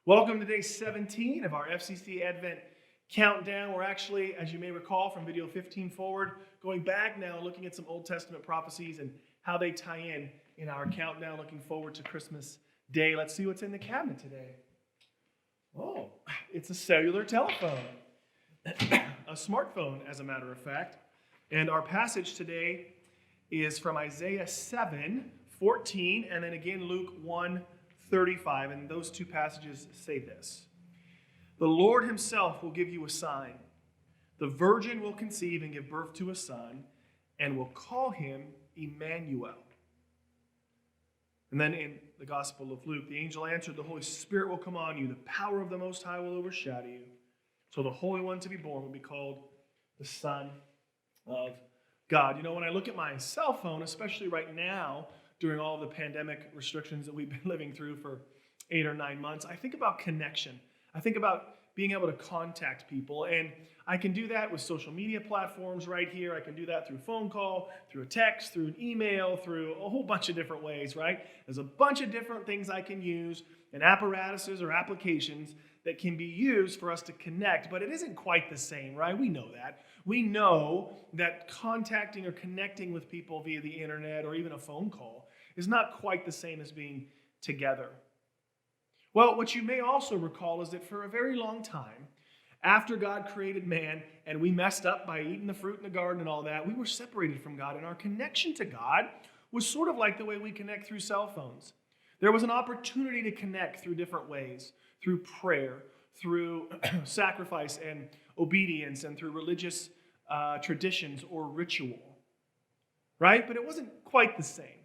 Welcome to day 17 of our FCC Advent Countdown. We're actually, as you may recall from video 15 forward, going back now looking at some Old Testament prophecies and how they tie in our countdown, looking forward to Christmas Day. Let's see what's in the cabinet today. Oh, it's a cellular telephone, a smartphone as a matter of fact. And our passage today is from Isaiah 7:14, and then again Luke 1:35, and those two passages say this: "The Lord himself will give you a sign. The virgin will conceive and give birth to a son, and will call him Emmanuel." And then in the Gospel of Luke, the angel answered, "The Holy Spirit will come on you. The power of the Most High will overshadow you. So the Holy One to be born will be called the Son of God." You know, when I look at my cell phone, especially right now, during all of the pandemic restrictions that we've been living through for 8 or 9 months, I think about connection. I think about being able to contact people. And I can do that with social media platforms right here. I can do that through phone call, through a text, through an email, through a whole bunch of different ways, right? There's a bunch of different things I can use and apparatuses or applications that can be used for us to connect, but it isn't quite the same, right? We know that. We know that contacting or connecting with people via the internet or even a phone call is not quite the same as being together. Well, what you may also recall is that for a very long time, after God created man and we messed up by eating the fruit in the garden and all that, we were separated from God, and our connection to God was sort of like the way we connect through cell phones. There was an opportunity to connect through different ways, through prayer, through sacrifice and obedience, and through religious traditions or ritual, right? But it wasn't quite the same.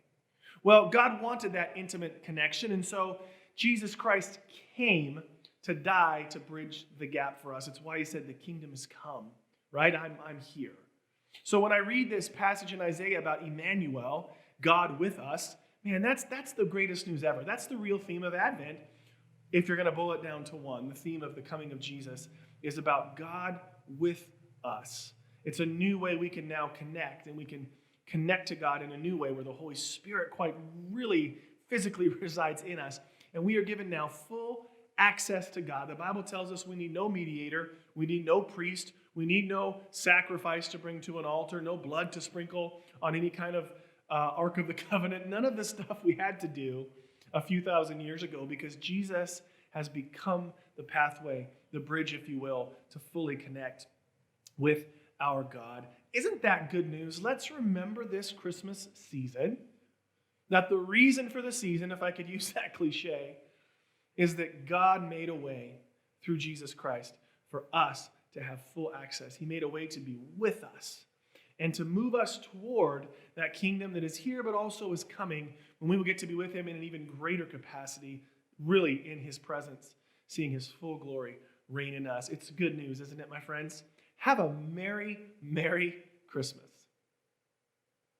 Well, God wanted that intimate connection, and so Jesus Christ came to die to bridge the gap for us. It's why he said the kingdom has come, right? I'm here. So when I read this passage in Isaiah about Emmanuel, God with us, man, that's the greatest news ever. That's the real theme of Advent. If you're going to boil it down to one, the theme of the coming of Jesus is about God with us. It's a new way we can now connect, and we can connect to God in a new way where the Holy Spirit quite really physically resides in us. And we are given now full access to God. The Bible tells us we need no mediator, we need no priest, we need no sacrifice to bring to an altar, no blood to sprinkle on any kind of Ark of the Covenant. None of the stuff we had to do a few thousand years ago, because Jesus has become the pathway, the bridge, if you will, to fully connect with our God. Isn't that good news? Let's remember this Christmas season that the reason for the season, if I could use that cliche, is that God made a way through Jesus Christ for us to have full access. He made a way to be with us and to move us toward that kingdom that is here but also is coming, when we will get to be with him in an even greater capacity, really in his presence, seeing his full glory reign in us. It's good news, isn't it, my friends? Have a merry, merry Christmas.